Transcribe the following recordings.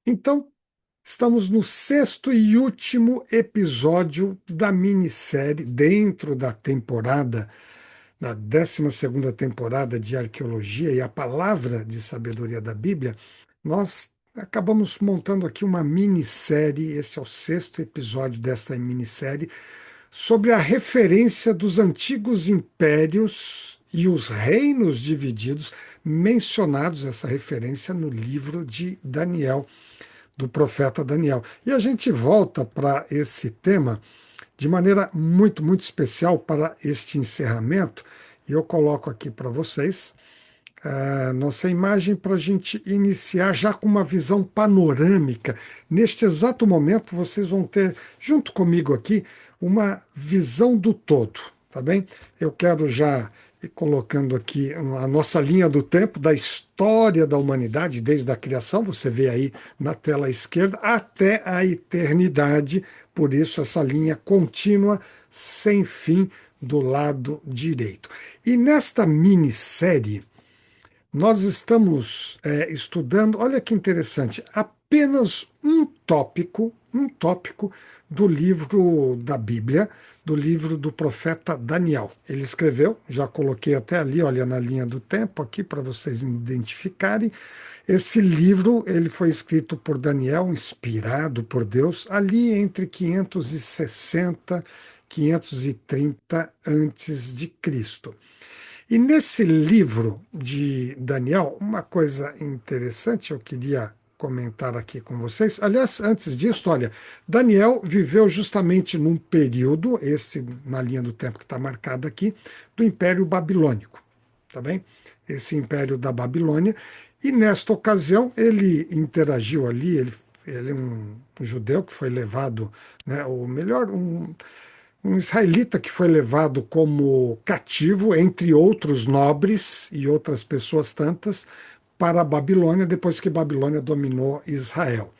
Então, estamos no sexto e último episódio da minissérie dentro da temporada, na 12ª temporada de Arqueologia e a Palavra de Sabedoria da Bíblia. Nós acabamos montando aqui uma minissérie, esse é o sexto episódio desta minissérie, sobre a referência dos antigos impérios e os reinos divididos, mencionados essa referência no livro de Daniel, do profeta Daniel. E a gente volta para esse tema de maneira muito especial para este encerramento, e eu coloco aqui para vocês a nossa imagem para a gente iniciar já com uma visão panorâmica. Neste exato momento, vocês vão ter, junto comigo aqui, uma visão do todo, tá bem? Eu quero já ir colocando aqui a nossa linha do tempo da história da humanidade, desde a criação, você vê aí na tela esquerda, até a eternidade, por isso essa linha contínua, sem fim, do lado direito. E nesta minissérie, nós estamos estudando, olha que interessante, apenas um tópico do livro da Bíblia, do livro do profeta Daniel. Ele escreveu, já coloquei até ali, olha, na linha do tempo aqui para vocês identificarem. Esse livro, ele foi escrito por Daniel, inspirado por Deus, ali entre 560 e 530 antes de Cristo. E nesse livro de Daniel, uma coisa interessante eu queria comentar aqui com vocês. Aliás, antes disso, olha, Daniel viveu justamente num período, esse na linha do tempo que está marcado aqui, do Império Babilônico, tá bem? Esse Império da Babilônia. E nesta ocasião ele interagiu ali, ele é um judeu que foi levado, né, ou melhor, um israelita que foi levado como cativo, entre outros nobres e outras pessoas tantas, para a Babilônia, depois que Babilônia dominou Israel.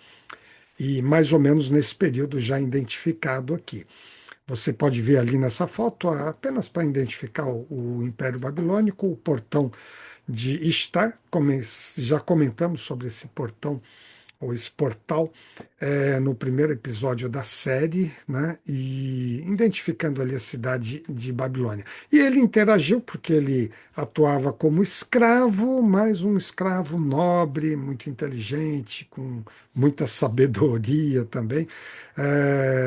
E mais ou menos nesse período já identificado aqui. Você pode ver ali nessa foto, apenas para identificar o Império Babilônico, o portão de Ishtar, já comentamos sobre esse portão ou esse portal no primeiro episódio da série, né, e identificando ali a cidade de Babilônia. E ele interagiu porque ele atuava como escravo, mas um escravo nobre, muito inteligente, com muita sabedoria também,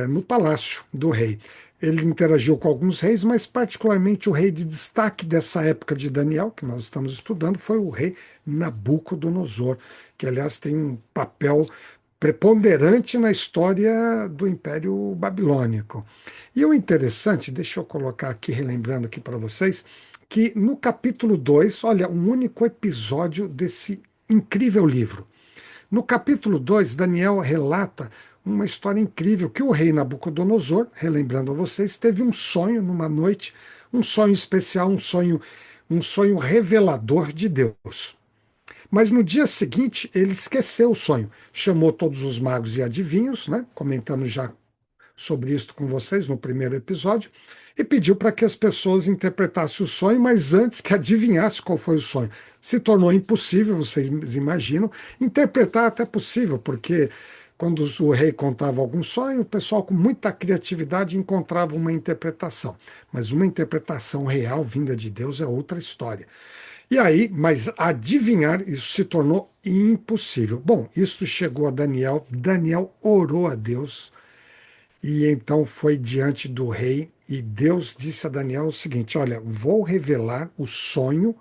no palácio do rei. Ele interagiu com alguns reis, mas particularmente o rei de destaque dessa época de Daniel, que nós estamos estudando, foi o rei Nabucodonosor, que aliás tem um papel preponderante na história do Império Babilônico. E o interessante, deixa eu colocar aqui, relembrando aqui para vocês, que no capítulo 2, olha, um único episódio desse incrível livro. No capítulo 2, Daniel relata uma história incrível que o rei Nabucodonosor, relembrando a vocês, teve um sonho numa noite, um sonho especial, um sonho revelador de Deus. Mas no dia seguinte ele esqueceu o sonho, chamou todos os magos e adivinhos, né? Comentamos já sobre isso com vocês no primeiro episódio, e pediu para que as pessoas interpretassem o sonho, mas antes que adivinhasse qual foi o sonho. Se tornou impossível, vocês imaginam, interpretar até possível, porque quando o rei contava algum sonho, o pessoal com muita criatividade encontrava uma interpretação. Mas uma interpretação real vinda de Deus é outra história. E aí, mas adivinhar, isso se tornou impossível. Bom, isso chegou a Daniel. Daniel orou a Deus e então foi diante do rei. E Deus disse a Daniel o seguinte: olha, vou revelar o sonho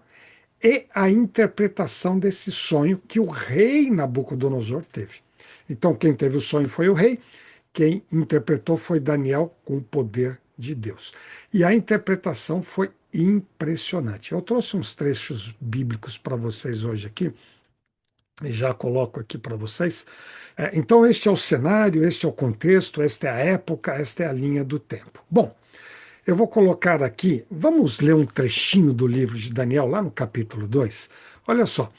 e a interpretação desse sonho que o rei Nabucodonosor teve. Então, quem teve o sonho foi o rei, quem interpretou foi Daniel com o poder de Deus. E a interpretação foi impressionante. Eu trouxe uns trechos bíblicos para vocês hoje aqui, e já coloco aqui para vocês. Então, este é o cenário, este é o contexto, esta é a época, esta é a linha do tempo. Bom, eu vou colocar aqui, vamos ler um trechinho do livro de Daniel, lá no capítulo 2. Olha só,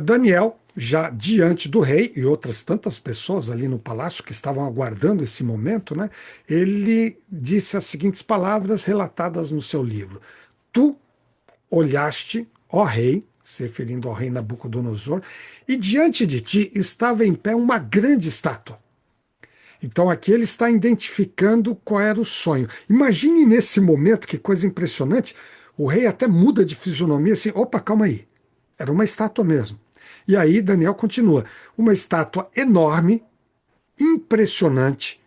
Daniel, já diante do rei e outras tantas pessoas ali no palácio que estavam aguardando esse momento, né, ele disse as seguintes palavras relatadas no seu livro: Tu olhaste, ó rei, se referindo ao rei Nabucodonosor, e diante de ti estava em pé uma grande estátua. Então aqui ele está identificando qual era o sonho. Imagine nesse momento, que coisa impressionante, o rei até muda de fisionomia assim, opa, calma aí. Era uma estátua mesmo. E aí Daniel continua, uma estátua enorme, impressionante,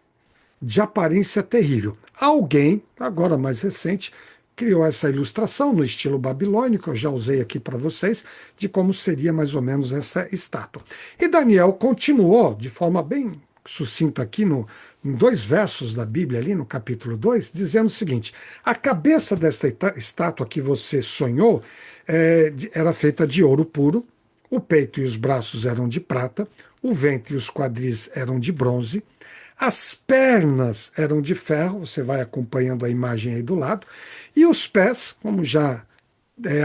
de aparência terrível. Alguém, agora mais recente, criou essa ilustração no estilo babilônico, eu já usei aqui para vocês, de como seria mais ou menos essa estátua. E Daniel continuou de forma bem sucinta aqui em dois versos da Bíblia, ali no capítulo 2, dizendo o seguinte: a cabeça desta estátua que você sonhou era feita de ouro puro, o peito e os braços eram de prata, o ventre e os quadris eram de bronze, as pernas eram de ferro, você vai acompanhando a imagem aí do lado, e os pés, como já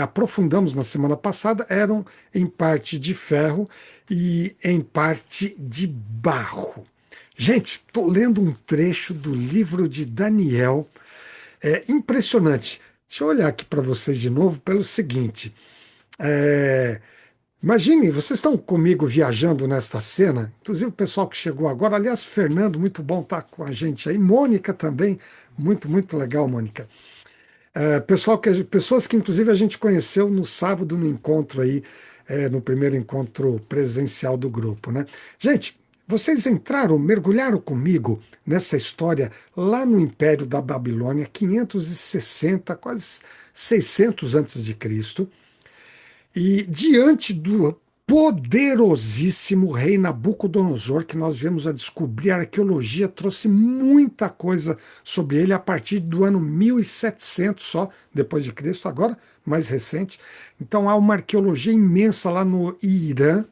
aprofundamos na semana passada, eram em parte de ferro e em parte de barro. Gente, estou lendo um trecho do livro de Daniel, é impressionante. Deixa eu olhar aqui para vocês de novo pelo seguinte. É, Imagine, vocês estão comigo viajando nesta cena, inclusive o pessoal que chegou agora. Aliás, Fernando, muito bom estar com a gente aí. Mônica também, muito, muito legal, Mônica. Pessoas que inclusive a gente conheceu no sábado no encontro aí, no primeiro encontro presencial do grupo, né? Gente, vocês entraram, mergulharam comigo nessa história lá no Império da Babilônia, 560, quase 600 antes de Cristo. E diante do poderosíssimo rei Nabucodonosor, que nós viemos a descobrir, a arqueologia trouxe muita coisa sobre ele a partir do ano 1700 só, depois de Cristo, agora mais recente. Então há uma arqueologia imensa lá no Irã,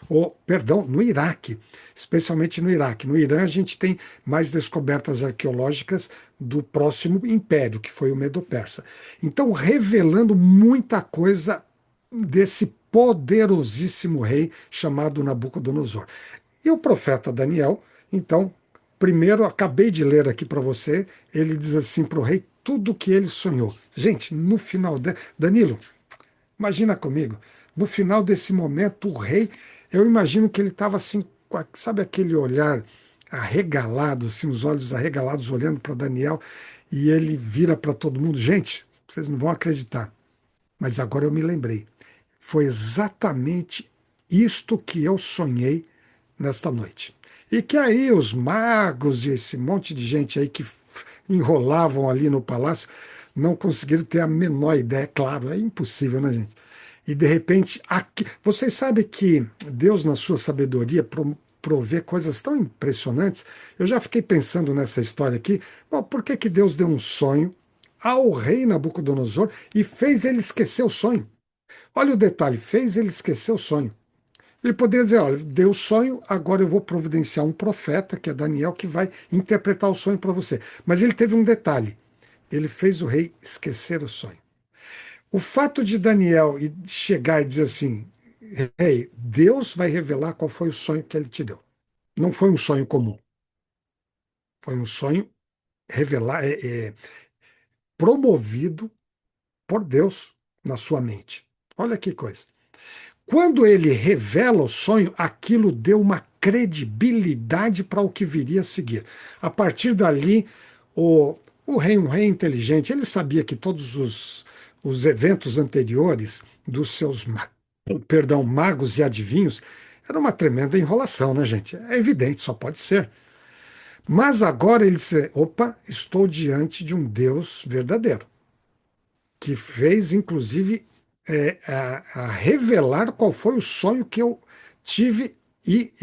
ou, perdão, no Iraque, especialmente no Iraque. No Irã a gente tem mais descobertas arqueológicas do próximo império, que foi o Medo-Persa. Então, revelando muita coisa desse poderosíssimo rei chamado Nabucodonosor. E o profeta Daniel, então, primeiro, acabei de ler aqui para você, ele diz assim para o rei tudo o que ele sonhou. Gente, no final, Danilo, imagina comigo, no final desse momento, o rei, eu imagino que ele estava assim, sabe aquele olhar arregalado, assim, os olhos arregalados olhando para Daniel, e ele vira para todo mundo, gente, vocês não vão acreditar, mas agora eu me lembrei. Foi exatamente isto que eu sonhei nesta noite. E que aí os magos e esse monte de gente aí que enrolavam ali no palácio não conseguiram ter a menor ideia. Claro, é impossível, né, gente? E de repente, aqui, vocês sabem que Deus, na sua sabedoria, provê coisas tão impressionantes. Eu já fiquei pensando nessa história aqui. Bom, por que que Deus deu um sonho ao rei Nabucodonosor e fez ele esquecer o sonho? Olha o detalhe, fez ele esquecer o sonho. Ele poderia dizer, olha, deu o sonho, agora eu vou providenciar um profeta, que é Daniel, que vai interpretar o sonho para você. Mas ele teve um detalhe, ele fez o rei esquecer o sonho. O fato de Daniel chegar e dizer assim, rei, Deus vai revelar qual foi o sonho que ele te deu. Não foi um sonho comum, foi um sonho revelar, promovido por Deus na sua mente. Olha que coisa. Quando ele revela o sonho, aquilo deu uma credibilidade para o que viria a seguir. A partir dali, o rei, um rei inteligente, ele sabia que todos os eventos anteriores dos seus perdão, magos e adivinhos era uma tremenda enrolação, né, gente? É evidente, só pode ser. Mas agora ele disse: opa, estou diante de um Deus verdadeiro que fez, inclusive, a revelar qual foi o sonho que eu tive e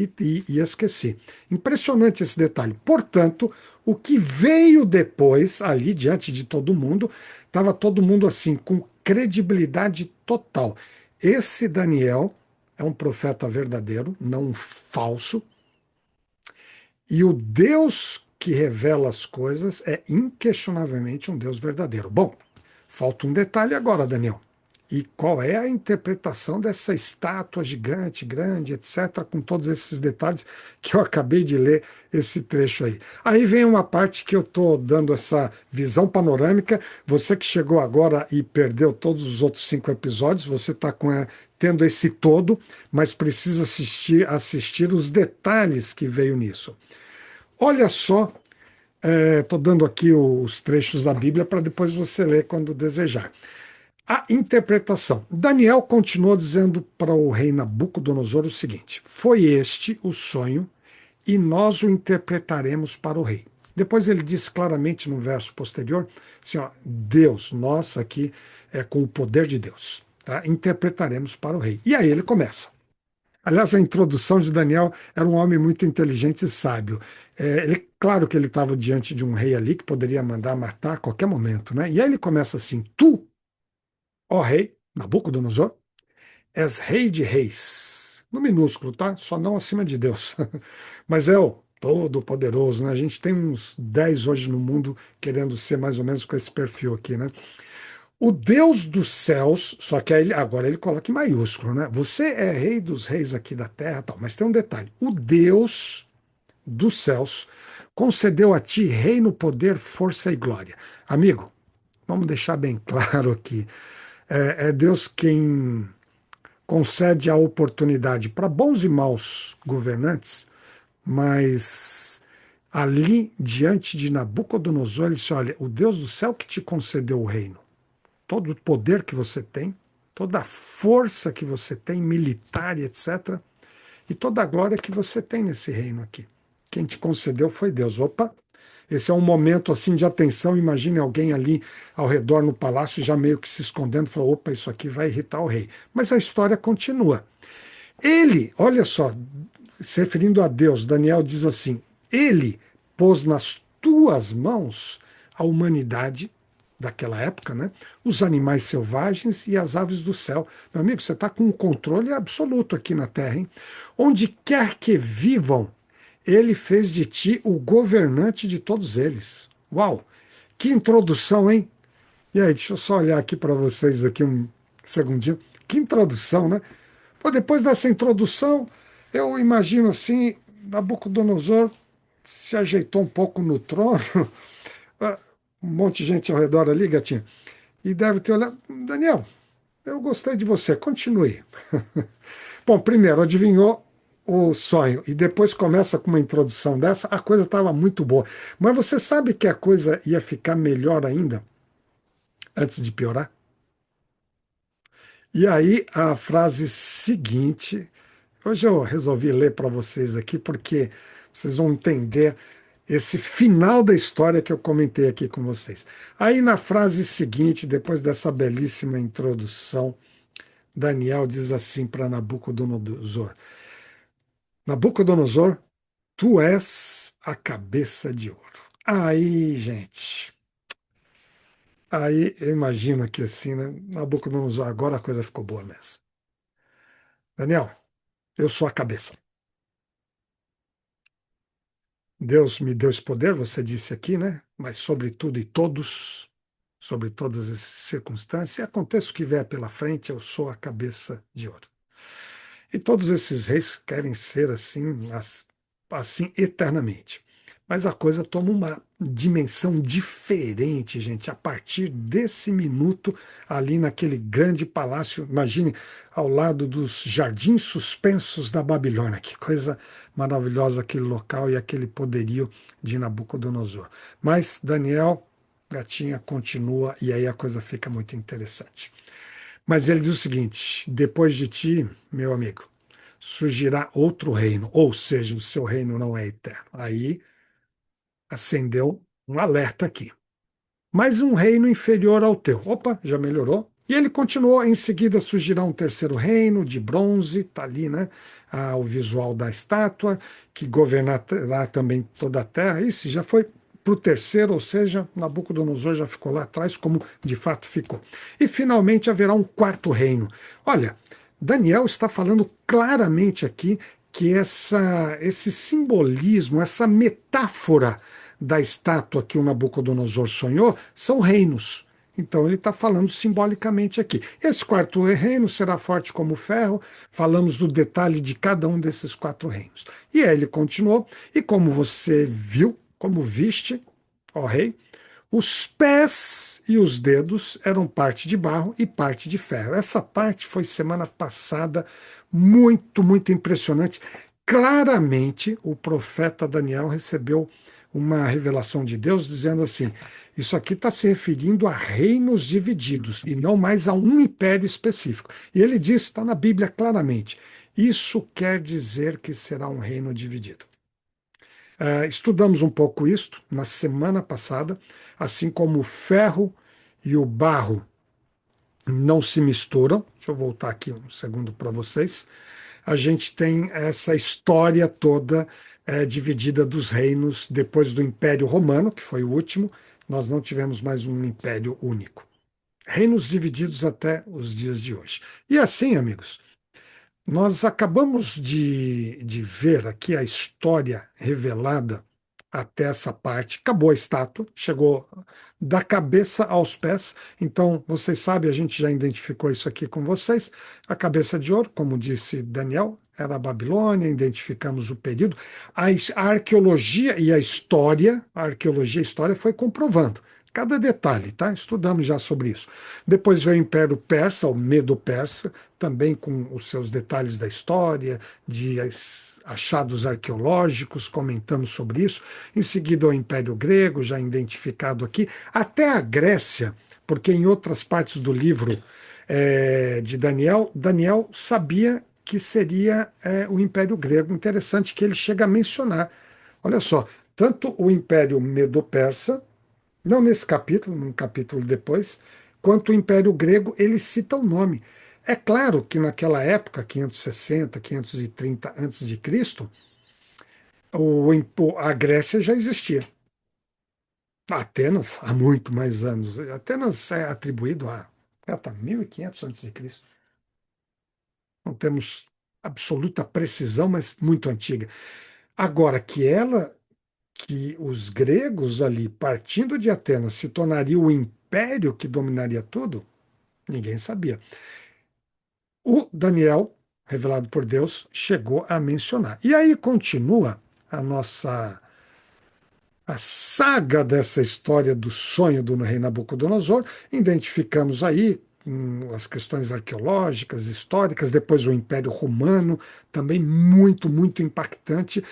esqueci. Impressionante esse detalhe. Portanto, o que veio depois, ali diante de todo mundo, estava todo mundo assim, com credibilidade total. Esse Daniel é um profeta verdadeiro, não um falso, e o Deus que revela as coisas é inquestionavelmente um Deus verdadeiro. Bom, falta um detalhe agora, Daniel. E qual é a interpretação dessa estátua gigante, grande, etc., com todos esses detalhes que eu acabei de ler esse trecho aí. Aí vem uma parte que eu estou dando essa visão panorâmica. Você que chegou agora e perdeu todos os outros 5 episódios, você está tendo esse todo, mas precisa assistir os detalhes que veio nisso. Olha só, estou dando aqui os trechos da Bíblia para depois você ler quando desejar. A interpretação. Daniel continuou dizendo para o rei Nabucodonosor o seguinte: foi este o sonho e nós o interpretaremos para o rei. Depois ele diz claramente no verso posterior, assim, ó, Deus, nós aqui com o poder de Deus, tá? Interpretaremos para o rei. E aí ele começa. Aliás, a introdução de Daniel era um homem muito inteligente e sábio. Claro que ele estava diante de um rei ali que poderia mandar matar a qualquer momento, né? E aí ele começa assim: Tu, ó rei, Nabucodonosor, és rei de reis. No minúsculo, tá? Só não acima de Deus. Mas é o Todo-Poderoso, né? A gente tem uns 10 hoje no mundo querendo ser mais ou menos com esse perfil aqui, né? O Deus dos céus, só que aí, agora ele coloca em maiúsculo, né? Você é rei dos reis aqui da terra, tal. Mas tem um detalhe: o Deus dos céus concedeu a ti reino, poder, força e glória. Amigo, vamos deixar bem claro aqui. É Deus quem concede a oportunidade para bons e maus governantes, mas ali diante de Nabucodonosor, ele disse: olha, o Deus do céu que te concedeu o reino, todo o poder que você tem, toda a força que você tem, militar e etc., e toda a glória que você tem nesse reino aqui. Quem te concedeu foi Deus. Opa, esse é um momento assim de atenção. Imagine alguém ali ao redor no palácio, já meio que se escondendo, falou: opa, isso aqui vai irritar o rei. Mas a história continua. Ele, olha só, se referindo a Deus, Daniel diz assim: Ele pôs nas tuas mãos a humanidade daquela época, né? Os animais selvagens e as aves do céu. Meu amigo, você está com um controle absoluto aqui na Terra, hein? Onde quer que vivam, ele fez de ti o governante de todos eles. Uau! Que introdução, hein? E aí, deixa eu só olhar aqui para vocês aqui um segundinho. Que introdução, né? Pô, depois dessa introdução, eu imagino assim, Nabucodonosor se ajeitou um pouco no trono, ah, um monte de gente ao redor ali, gatinho, e deve ter olhado: Daniel, eu gostei de você, continue. Bom, primeiro, adivinhou o sonho e depois começa com uma introdução dessa, a coisa estava muito boa. Mas você sabe que a coisa ia ficar melhor ainda antes de piorar? E aí a frase seguinte, hoje eu resolvi ler para vocês aqui porque vocês vão entender esse final da história que eu comentei aqui com vocês. Aí na frase seguinte, depois dessa belíssima introdução, Daniel diz assim para Nabucodonosor: Nabucodonosor, tu és a cabeça de ouro. Aí, gente, aí eu imagino que assim, né? Nabucodonosor, agora a coisa ficou boa mesmo. Daniel, eu sou a cabeça. Deus me deu esse poder, você disse aqui, né? Mas sobre tudo e todos, sobre todas as circunstâncias, aconteça o que vier pela frente, eu sou a cabeça de ouro. E todos esses reis querem ser assim, assim eternamente. Mas a coisa toma uma dimensão diferente, gente, a partir desse minuto ali naquele grande palácio. Imagine ao lado dos jardins suspensos da Babilônia. Que coisa maravilhosa aquele local e aquele poderio de Nabucodonosor. Mas Daniel, gatinha, continua e aí a coisa fica muito interessante. Mas ele diz o seguinte: depois de ti, meu amigo, surgirá outro reino, ou seja, o seu reino não é eterno. Aí acendeu um alerta aqui. Mais um reino inferior ao teu. Opa, já melhorou. E ele continuou, em seguida surgirá um terceiro reino de bronze, está ali, né? O visual da estátua, que governará também toda a terra. Isso já foi para o terceiro, ou seja, Nabucodonosor já ficou lá atrás, como de fato ficou. E finalmente haverá um quarto reino. Olha, Daniel está falando claramente aqui que esse simbolismo, essa metáfora da estátua que o Nabucodonosor sonhou são reinos. Então ele está falando simbolicamente aqui. Esse quarto reino será forte como o ferro. Falamos do detalhe de cada um desses quatro reinos. E aí ele continuou, e como você viu, como viste, ó rei, os pés e os dedos eram parte de barro e parte de ferro. Essa parte foi semana passada muito, muito impressionante. Claramente, o profeta Daniel recebeu uma revelação de Deus dizendo assim: isso aqui está se referindo a reinos divididos e não mais a um império específico. E ele diz, está na Bíblia claramente: isso quer dizer que será um reino dividido. Estudamos um pouco isto na semana passada, assim como o ferro e o barro não se misturam. Deixa eu voltar aqui um segundo para vocês. A gente tem essa história toda dividida dos reinos depois do Império Romano, que foi o último. Nós não tivemos mais um império único. Reinos divididos até os dias de hoje. E assim, amigos, nós acabamos de ver aqui a história revelada até essa parte. Acabou a estátua, chegou da cabeça aos pés. Então, vocês sabem, a gente já identificou isso aqui com vocês. A cabeça de ouro, como disse Daniel, era a Babilônia, identificamos o período. A arqueologia e a arqueologia e a história foi comprovando cada detalhe, tá? Estudamos já sobre isso. Depois veio o Império Persa, o Medo-Persa, também com os seus detalhes da história, de achados arqueológicos, comentamos sobre isso. Em seguida, o Império Grego, já identificado aqui, até a Grécia, porque em outras partes do livro de Daniel, Daniel sabia que seria o Império Grego. Interessante que ele chega a mencionar. Olha só, tanto o Império Medo-Persa, não nesse capítulo, num capítulo depois, quanto o Império Grego, ele cita o nome. É claro que naquela época, 560, 530 a.C., a Grécia já existia. Atenas, há muito mais anos. Atenas é atribuído a 1500 a.C. Não temos absoluta precisão, mas muito antiga. Agora, que os gregos ali, partindo de Atenas, se tornariam o império que dominaria tudo, ninguém sabia. O Daniel, revelado por Deus, chegou a mencionar. E aí continua a nossa a saga dessa história do sonho do rei Nabucodonosor. Identificamos aí as questões arqueológicas, históricas, depois o Império Romano, também muito, muito impactante.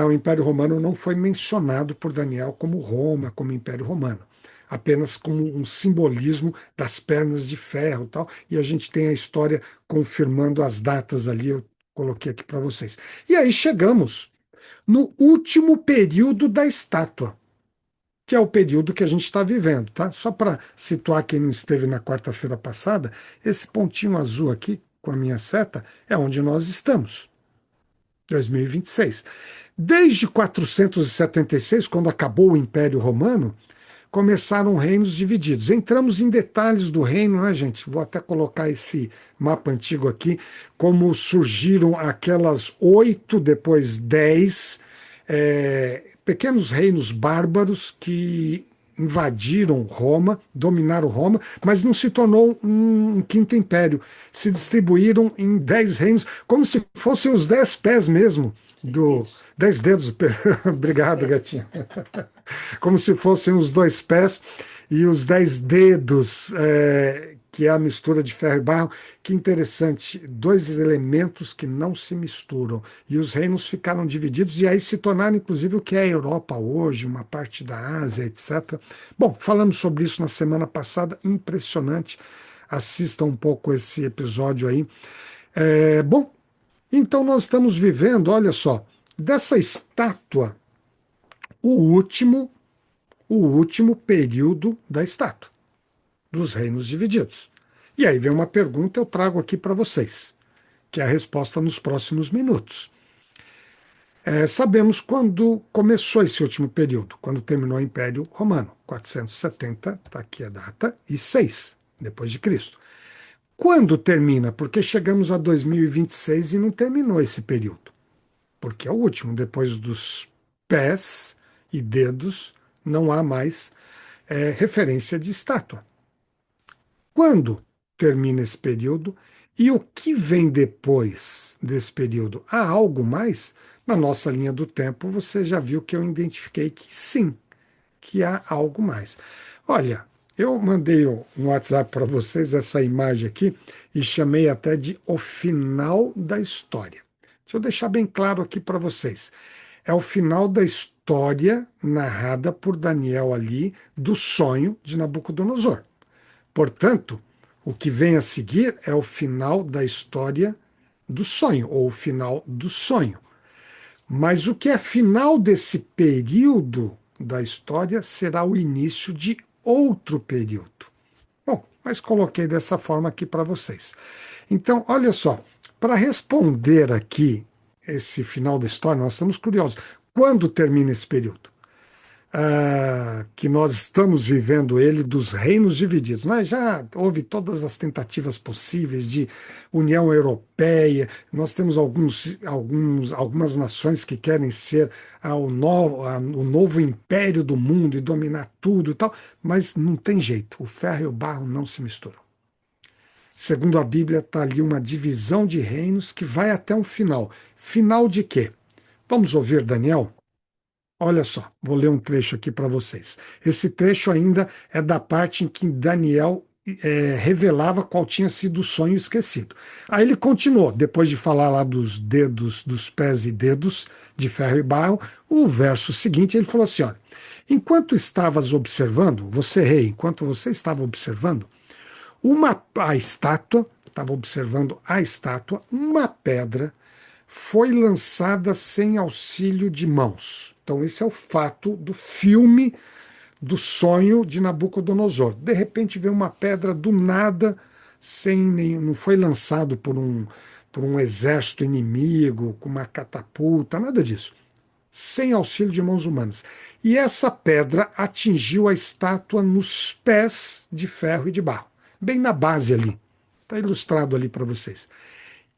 O Império Romano não foi mencionado por Daniel como Roma, como Império Romano, apenas como um simbolismo das pernas de ferro e tal, e a gente tem a história confirmando as datas ali, eu coloquei aqui para vocês. E aí chegamos no último período da estátua, que é o período que a gente está vivendo, tá? Só para situar quem não esteve na quarta-feira passada, esse pontinho azul aqui com a minha seta é onde nós estamos, 2026. Desde 476, quando acabou o Império Romano, começaram reinos divididos. Entramos em detalhes do reino, né, gente? Vou até colocar esse mapa antigo aqui, como surgiram aquelas 8, depois 10 pequenos reinos bárbaros que invadiram Roma, dominaram Roma, mas não se tornou um quinto império. Se distribuíram em 10 reinos, como se fossem os 10 pés mesmo do Dedos. 10 dedos. Dez Obrigado, pés. gatinho. Como se fossem os 2 pés e os 10 dedos, que é a mistura de ferro e barro. Que interessante, dois elementos que não se misturam. E os reinos ficaram divididos e aí se tornaram, inclusive, o que é a Europa hoje, uma parte da Ásia, etc. Bom, falamos sobre isso na semana passada, impressionante. Assista um pouco esse episódio aí. Bom, então nós estamos vivendo, olha só, dessa estátua, o último o último período da estátua, dos reinos divididos. E aí vem uma pergunta, eu trago aqui para vocês, que é a resposta nos próximos minutos. Sabemos quando começou esse último período, quando terminou o Império Romano, 470, está aqui a data, e 6, depois de Cristo. Quando termina? Porque chegamos a 2026 e não terminou esse período, porque é o último, depois dos pés e dedos, não há mais referência de estátua. Quando termina esse período e o que vem depois desse período? Há algo mais? Na nossa linha do tempo, você já viu que eu identifiquei que sim, que há algo mais. Olha, eu mandei no WhatsApp para vocês essa imagem aqui e chamei até de o final da história. Deixa eu deixar bem claro aqui para vocês. É o final da história narrada por Daniel ali do sonho de Nabucodonosor. Portanto, o que vem a seguir é o final da história do sonho, ou o final do sonho. Mas o que é final desse período da história será o início de outro período. Bom, mas coloquei dessa forma aqui para vocês. Então, olha só, para responder aqui esse final da história, nós estamos curiosos. Quando termina esse período? Que nós estamos vivendo ele dos reinos divididos. Né? Já houve todas as tentativas possíveis de União Europeia, nós temos algumas nações que querem ser o novo império do mundo e dominar tudo e tal, mas não tem jeito, o ferro e o barro não se misturam. Segundo a Bíblia, está ali uma divisão de reinos que vai até um final. Final de quê? Vamos ouvir Daniel? Olha só, vou ler um trecho aqui para vocês. Esse trecho ainda é da parte em que Daniel revelava qual tinha sido o sonho esquecido. Aí ele continuou, depois de falar lá dos dedos, dos pés e dedos de ferro e barro, o verso seguinte ele falou assim: olha, enquanto estavas observando, você rei, enquanto você estava observando, a estátua, estava observando a estátua, uma pedra foi lançada sem auxílio de mãos. Então, esse é o fato do filme do sonho de Nabucodonosor. De repente veio uma pedra do nada, sem nenhum, não foi lançado por um exército inimigo, com uma catapulta, nada disso. Sem auxílio de mãos humanas. E essa pedra atingiu a estátua nos pés de ferro e de barro, bem na base ali. Está ilustrado ali para vocês.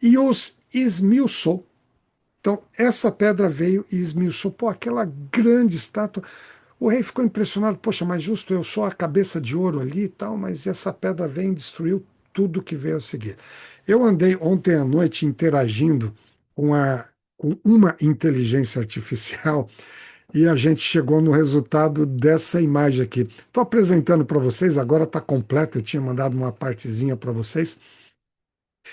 E os esmiuçou. Então, essa pedra veio e esmiuçou. Pô, aquela grande estátua. O rei ficou impressionado. Poxa, mas justo, eu sou a cabeça de ouro ali e tal, mas essa pedra veio e destruiu tudo que veio a seguir. Eu andei ontem à noite interagindo com uma inteligência artificial e a gente chegou no resultado dessa imagem aqui. Estou apresentando para vocês, agora está completa, eu tinha mandado uma partezinha para vocês.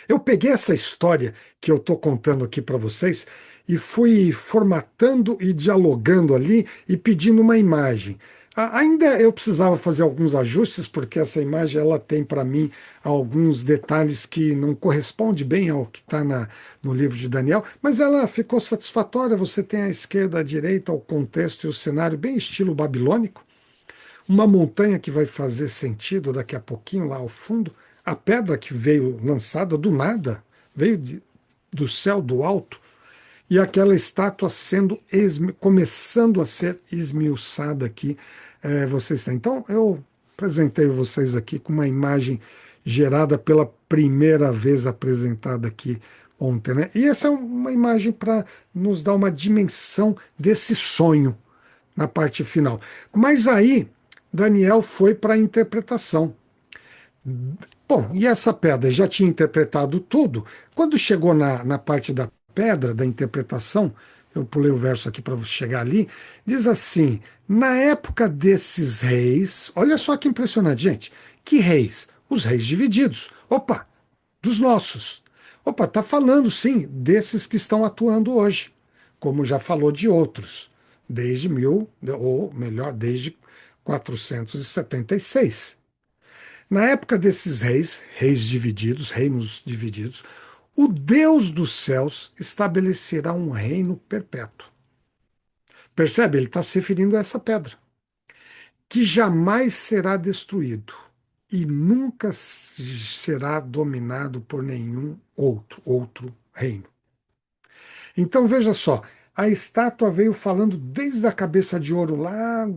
Eu peguei essa história que eu estou contando aqui para vocês e fui formatando e dialogando ali e pedindo uma imagem. Ainda eu precisava fazer alguns ajustes, porque essa imagem ela tem para mim alguns detalhes que não correspondem bem ao que está no livro de Daniel, mas ela ficou satisfatória. Você tem à esquerda, à direita, o contexto e o cenário bem estilo babilônico. Uma montanha que vai fazer sentido daqui a pouquinho lá ao fundo, a pedra que veio lançada do nada, veio do céu, do alto, e aquela estátua começando a ser esmiuçada aqui. Vocês têm. Então, eu apresentei vocês aqui com uma imagem gerada pela primeira vez apresentada aqui ontem. Né? E essa é uma imagem para nos dar uma dimensão desse sonho na parte final. Mas aí, Daniel foi para a interpretação. Bom, e essa pedra já tinha interpretado tudo. Quando chegou na parte da pedra, da interpretação, eu pulei o verso aqui para chegar ali, diz assim: na época desses reis, olha só que impressionante, gente. Que reis? Os reis divididos. Opa, dos nossos. Opa, está falando sim desses que estão atuando hoje, como já falou de outros, desde ou melhor, desde 476. Na época desses reis, reis divididos, reinos divididos, o Deus dos céus estabelecerá um reino perpétuo. Percebe? Ele está se referindo a essa pedra, que jamais será destruído e nunca será dominado por nenhum outro reino. Então veja só, a estátua veio falando desde a cabeça de ouro lá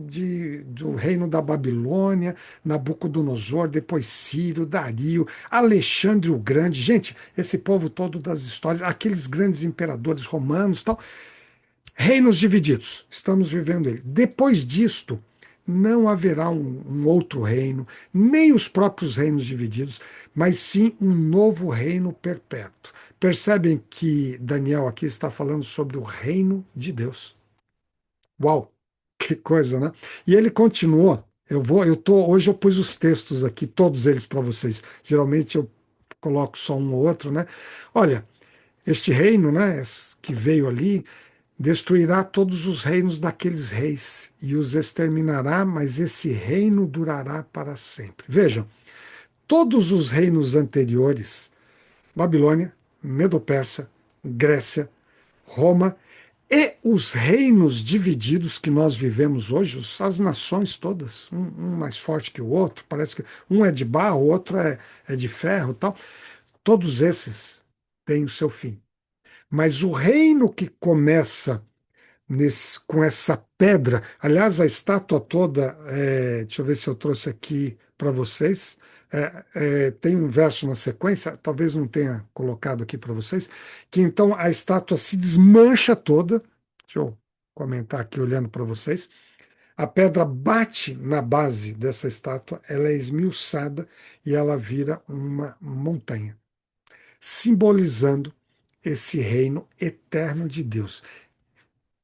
do reino da Babilônia, Nabucodonosor, depois Ciro, Dario, Alexandre o Grande. Gente, esse povo todo das histórias, aqueles grandes imperadores romanos, tal, reinos divididos. Estamos vivendo ele. Depois disto, não haverá um outro reino, nem os próprios reinos divididos, mas sim um novo reino perpétuo. Percebem que Daniel aqui está falando sobre o reino de Deus. Uau, que coisa, né? E ele continuou. Hoje eu pus os textos aqui, todos eles para vocês. Geralmente eu coloco só um ou outro, né? Olha, este reino, né, que veio ali, destruirá todos os reinos daqueles reis e os exterminará, mas esse reino durará para sempre. Vejam, todos os reinos anteriores, Babilônia, Medo-Persa, Grécia, Roma e os reinos divididos que nós vivemos hoje, as nações todas, um mais forte que o outro, parece que um é de barro, o outro é de ferro, tal. Todos esses têm o seu fim. Mas o reino que começa com essa pedra, aliás, a estátua toda, deixa eu ver se eu trouxe aqui para vocês. Tem um verso na sequência, talvez não tenha colocado aqui para vocês, que então a estátua se desmancha toda. Deixa eu comentar aqui olhando para vocês. A pedra bate na base dessa estátua, ela é esmiuçada e ela vira uma montanha, simbolizando esse reino eterno de Deus.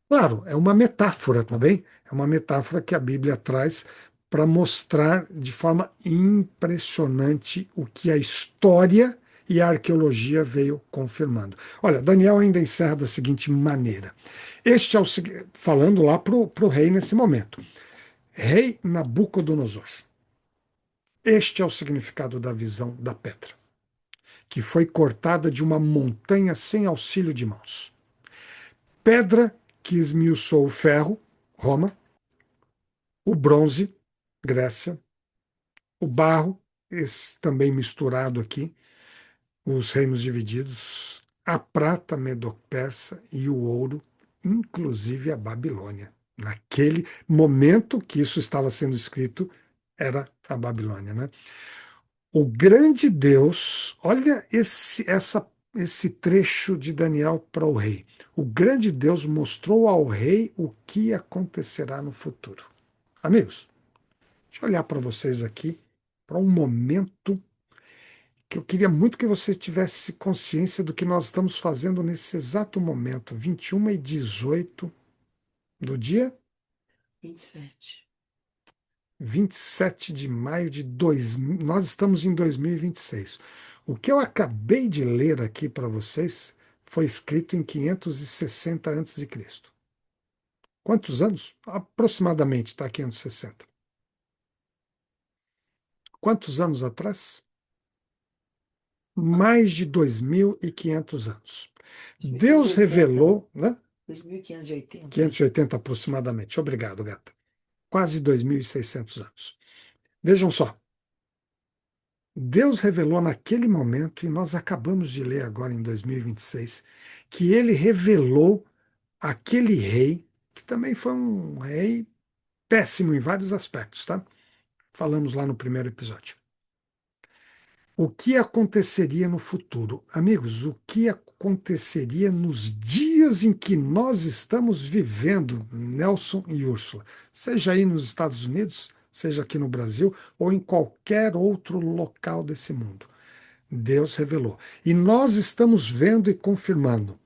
Claro, é uma metáfora também, é uma metáfora que a Bíblia traz para mostrar de forma impressionante o que a história e a arqueologia veio confirmando. Olha, Daniel ainda encerra da seguinte maneira: este é o falando lá para o rei nesse momento, rei Nabucodonosor. Este é o significado da visão da pedra, que foi cortada de uma montanha sem auxílio de mãos. Pedra que esmiuçou o ferro, Roma, o bronze, Grécia, o barro, esse também misturado aqui, os reinos divididos, a prata medo-persa e o ouro, inclusive a Babilônia. Naquele momento que isso estava sendo escrito, era a Babilônia, né? O grande Deus, olha esse trecho de Daniel para o rei. O grande Deus mostrou ao rei o que acontecerá no futuro. Amigos, deixa eu olhar para vocês aqui, para um momento que eu queria muito que você tivesse consciência do que nós estamos fazendo nesse exato momento, 21h18 do dia 27. 27 de maio de 2000. Nós estamos em 2026. O que eu acabei de ler aqui para vocês foi escrito em 560 a.C. Quantos anos? Aproximadamente, está 560. Quantos anos atrás? Mais de 2.500 anos. Deus 580, revelou, né? 2580. 580 aproximadamente. Obrigado, gata. Quase 2.600 anos. Vejam só. Deus revelou naquele momento, e nós acabamos de ler agora em 2026, que ele revelou aquele rei, que também foi um rei péssimo em vários aspectos, tá? Falamos lá no primeiro episódio. O que aconteceria no futuro? Amigos, o que aconteceria nos dias em que nós estamos vivendo, Nelson e Úrsula? Seja aí nos Estados Unidos, seja aqui no Brasil ou em qualquer outro local desse mundo. Deus revelou. E nós estamos vendo e confirmando,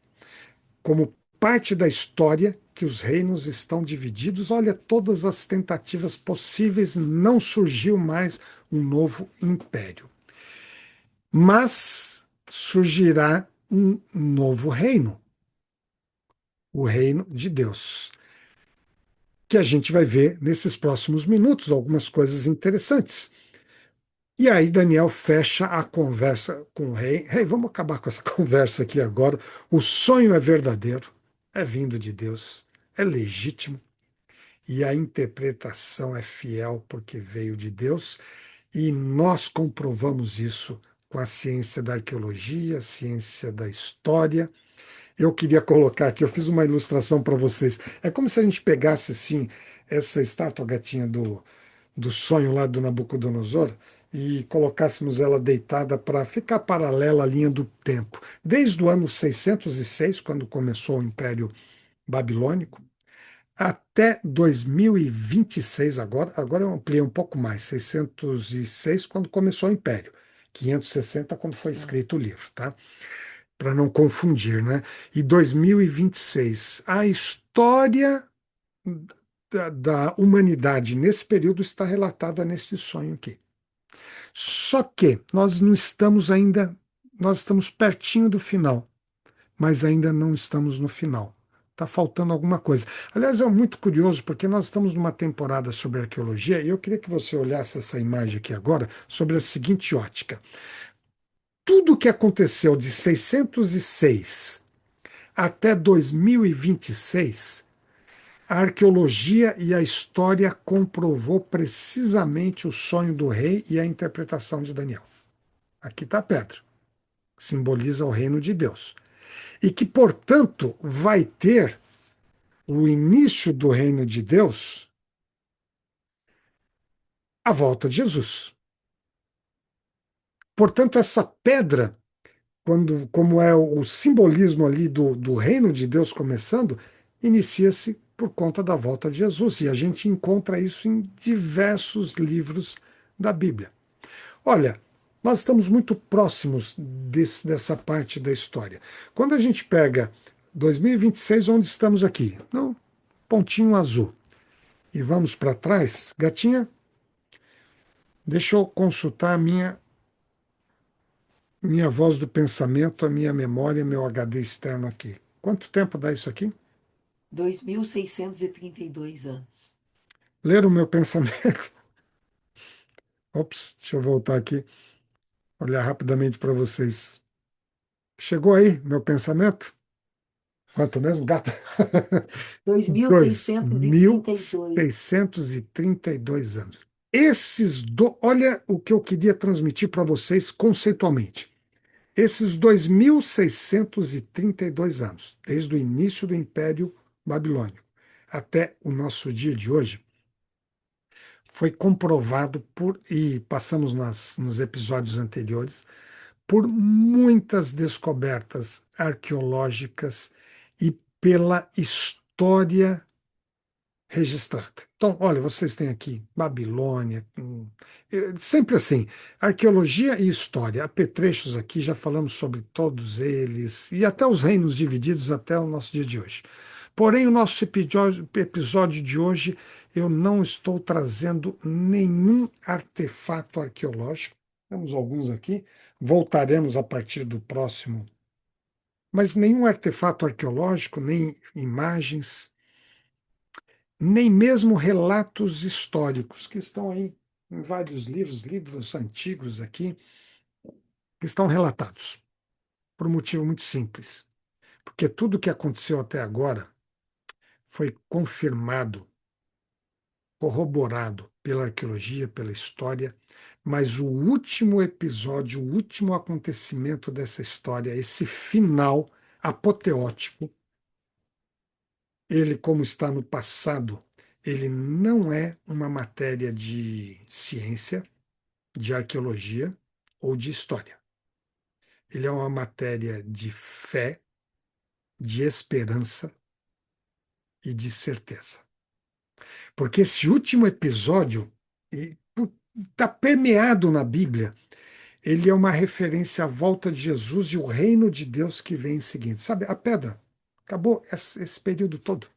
como parte da história, que os reinos estão divididos. Olha, todas as tentativas possíveis, não surgiu mais um novo império. Mas surgirá um novo reino, o reino de Deus, que a gente vai ver nesses próximos minutos algumas coisas interessantes. E aí Daniel fecha a conversa com o rei. Rei, vamos acabar com essa conversa aqui agora. O sonho é verdadeiro, é vindo de Deus, é legítimo e a interpretação é fiel porque veio de Deus. E nós comprovamos isso com a ciência da arqueologia, a ciência da história. Eu queria colocar aqui, eu fiz uma ilustração para vocês. É como se a gente pegasse assim essa estátua gatinha do sonho lá do Nabucodonosor e colocássemos ela deitada para ficar paralela à linha do tempo. Desde o ano 606, quando começou o Império Babilônico, até 2026, agora eu ampliei um pouco mais, 606 quando começou o Império, 560 quando foi Ah, escrito o livro, tá? Para não confundir, né? E 2026, a história da humanidade nesse período está relatada nesse sonho aqui. Só que nós não estamos ainda, nós estamos pertinho do final, mas ainda não estamos no final. Está faltando alguma coisa. Aliás, é muito curioso, porque nós estamos numa temporada sobre arqueologia e eu queria que você olhasse essa imagem aqui agora sobre a seguinte ótica. Tudo o que aconteceu de 606 até 2026, a arqueologia e a história comprovou precisamente o sonho do rei e a interpretação de Daniel. Aqui está a pedra, que simboliza o reino de Deus. E que, portanto, vai ter o início do reino de Deus, a volta de Jesus. Portanto, essa pedra, como é o simbolismo ali do reino de Deus começando, inicia-se por conta da volta de Jesus. E a gente encontra isso em diversos livros da Bíblia. Olha, nós estamos muito próximos dessa parte da história. Quando a gente pega 2026, onde estamos aqui? No pontinho azul. E vamos para trás, gatinha, deixa eu consultar a minha voz do pensamento, a minha memória, meu HD externo aqui. Quanto tempo dá isso aqui? 2.632 anos. Ler o meu pensamento. Ops, deixa eu voltar aqui, olhar rapidamente para vocês. Chegou aí meu pensamento? Quanto mesmo, gata? Dois mil Dois seiscentos e mil trinta e dois. seiscentos e trinta e dois anos. Olha o que eu queria transmitir para vocês conceitualmente. Esses 2.632 anos, desde o início do Império Babilônico até o nosso dia de hoje, foi comprovado e passamos nos episódios anteriores, por muitas descobertas arqueológicas e pela história registrada. Então, olha, vocês têm aqui Babilônia, sempre assim, arqueologia e história, apetrechos aqui, já falamos sobre todos eles, e até os reinos divididos até o nosso dia de hoje. Porém, o nosso episódio de hoje, eu não estou trazendo nenhum artefato arqueológico, temos alguns aqui, voltaremos a partir do próximo, mas nenhum artefato arqueológico, nem imagens, nem mesmo relatos históricos, que estão aí em vários livros antigos aqui, que estão relatados, por um motivo muito simples. Porque tudo o que aconteceu até agora foi confirmado, corroborado pela arqueologia, pela história, mas o último episódio, o último acontecimento dessa história, esse final apoteótico, ele, como está no passado, ele não é uma matéria de ciência, de arqueologia ou de história. Ele é uma matéria de fé, de esperança e de certeza. Porque esse último episódio está permeado na Bíblia. Ele é uma referência à volta de Jesus e o reino de Deus que vem em seguida. Sabe, a pedra. Acabou esse período todo.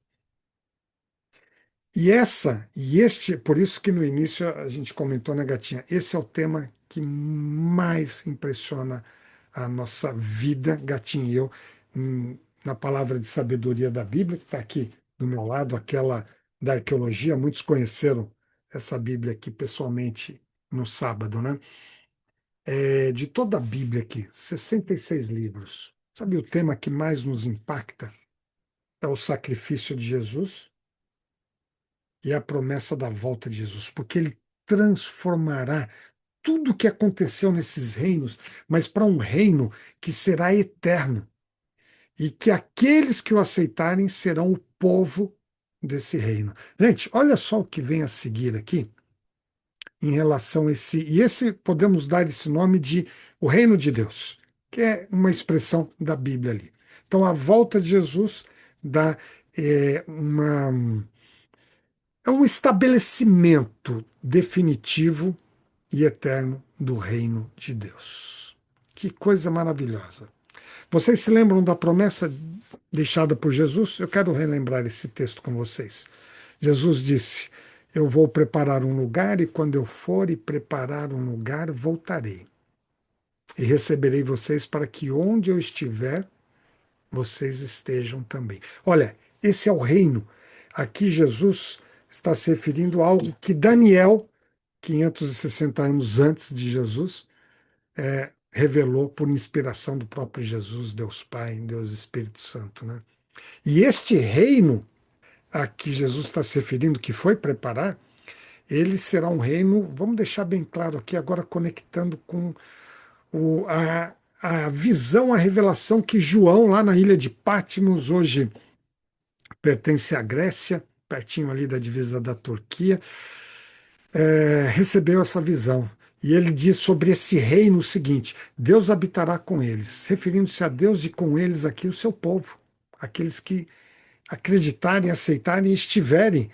Por isso que no início a gente comentou, né, gatinha? Esse é o tema que mais impressiona a nossa vida, gatinha e eu, na palavra de sabedoria da Bíblia, que está aqui do meu lado, aquela da arqueologia. Muitos conheceram essa Bíblia aqui pessoalmente no sábado, né? De toda a Bíblia aqui, 66 livros. Sabe o tema que mais nos impacta? É o sacrifício de Jesus e a promessa da volta de Jesus, porque ele transformará tudo o que aconteceu nesses reinos, mas para um reino que será eterno e que aqueles que o aceitarem serão o povo desse reino. Gente, olha só o que vem a seguir aqui em relação a esse podemos dar esse nome de o reino de Deus, que é uma expressão da Bíblia ali. Então, a volta de Jesus dá uma É um estabelecimento definitivo e eterno do reino de Deus. Que coisa maravilhosa. Vocês se lembram da promessa deixada por Jesus? Eu quero relembrar esse texto com vocês. Jesus disse: Eu vou preparar um lugar, e quando eu for e preparar um lugar, voltarei. E receberei vocês para que onde eu estiver, vocês estejam também. Olha, esse é o reino. Aqui Jesus está se referindo a algo que Daniel, 560 anos antes de Jesus, revelou por inspiração do próprio Jesus, Deus Pai, Deus Espírito Santo, né? E este reino a que Jesus está se referindo, que foi preparar, ele será um reino, vamos deixar bem claro aqui, agora conectando com a visão, a revelação que João, lá na ilha de Patmos, hoje pertence à Grécia, pertinho ali da divisa da Turquia, recebeu essa visão. E ele diz sobre esse reino o seguinte: Deus habitará com eles, referindo-se a Deus e com eles aqui o seu povo, aqueles que acreditarem, aceitarem e estiverem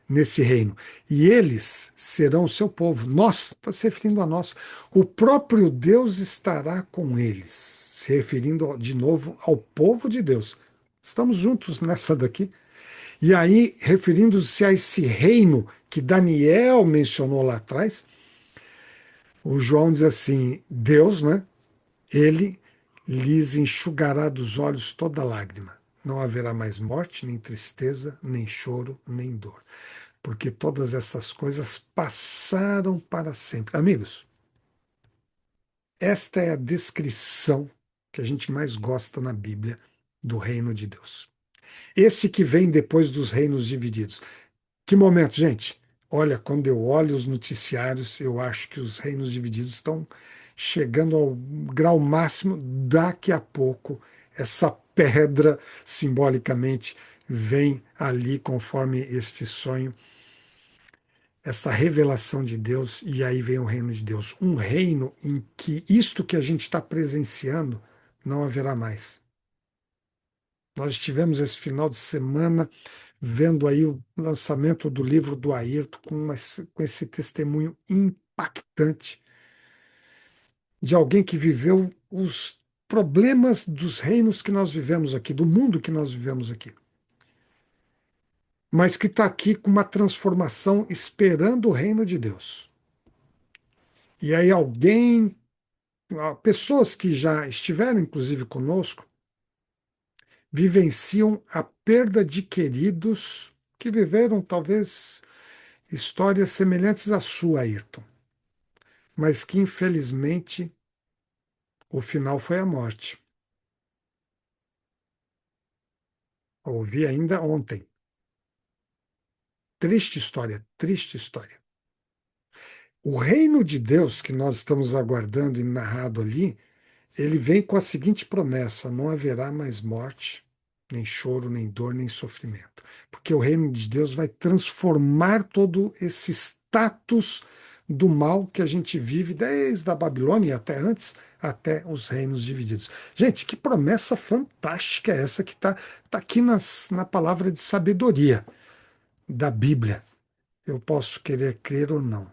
nesse reino. E eles serão o seu povo. Nós, está se referindo a nós. O próprio Deus estará com eles, se referindo de novo ao povo de Deus. Estamos juntos nessa daqui. E aí, referindo-se a esse reino que Daniel mencionou lá atrás, o João diz assim: Deus, né? Ele lhes enxugará dos olhos toda lágrima. Não haverá mais morte, nem tristeza, nem choro, nem dor, porque todas essas coisas passaram para sempre. Amigos, esta é a descrição que a gente mais gosta na Bíblia do reino de Deus. Esse que vem depois dos reinos divididos. Que momento, gente? Olha, quando eu olho os noticiários, eu acho que os reinos divididos estão chegando ao grau máximo. Daqui a pouco, essa pedra, simbolicamente, vem ali conforme este sonho, essa revelação de Deus, e aí vem o reino de Deus. Um reino em que isto que a gente está presenciando não haverá mais. Nós estivemos esse final de semana vendo aí o lançamento do livro do Ayrton com esse testemunho impactante de alguém que viveu os problemas dos reinos que nós vivemos aqui, do mundo que nós vivemos aqui, mas que está aqui com uma transformação esperando o reino de Deus. E aí pessoas que já estiveram inclusive conosco, vivenciam a perda de queridos que viveram talvez histórias semelhantes à sua, Ayrton, mas que infelizmente o final foi a morte. Ouvi ainda ontem. Triste história, triste história. O reino de Deus que nós estamos aguardando e narrado ali, ele vem com a seguinte promessa: não haverá mais morte, nem choro, nem dor, nem sofrimento. Porque o reino de Deus vai transformar todo esse status do mal que a gente vive desde a Babilônia e até antes, até os reinos divididos. Gente, que promessa fantástica é essa que tá aqui na palavra de sabedoria da Bíblia. Eu posso querer crer ou não.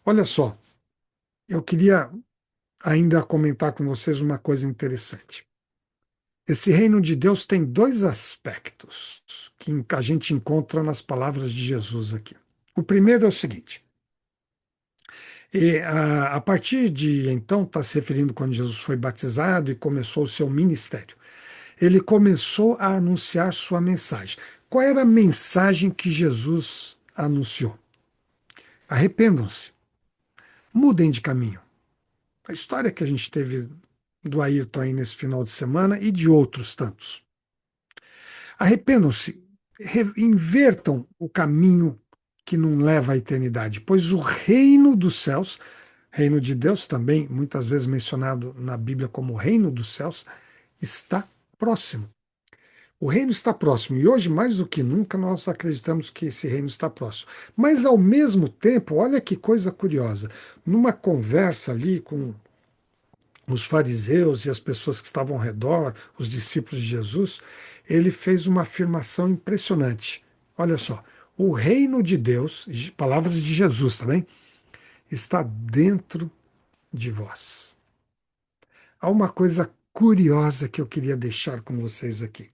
Olha só, eu queria ainda comentar com vocês uma coisa interessante. Esse reino de Deus tem dois aspectos que a gente encontra nas palavras de Jesus aqui. O primeiro é o seguinte: a partir de então, está se referindo quando Jesus foi batizado e começou o seu ministério. Ele começou a anunciar sua mensagem. Qual era a mensagem que Jesus anunciou? Arrependam-se, mudem de caminho. A história que a gente teve do Ayrton aí nesse final de semana e de outros tantos. Arrependam-se, invertam o caminho que não leva à eternidade, pois o reino dos céus, reino de Deus, também muitas vezes mencionado na Bíblia como reino dos céus, está próximo. O reino está próximo e hoje, mais do que nunca, nós acreditamos que esse reino está próximo. Mas, ao mesmo tempo, olha que coisa curiosa, numa conversa ali com os fariseus e as pessoas que estavam ao redor, os discípulos de Jesus, ele fez uma afirmação impressionante. Olha só, O reino de Deus, palavras de Jesus também, está dentro de vós. Há uma coisa curiosa que eu queria deixar com vocês aqui.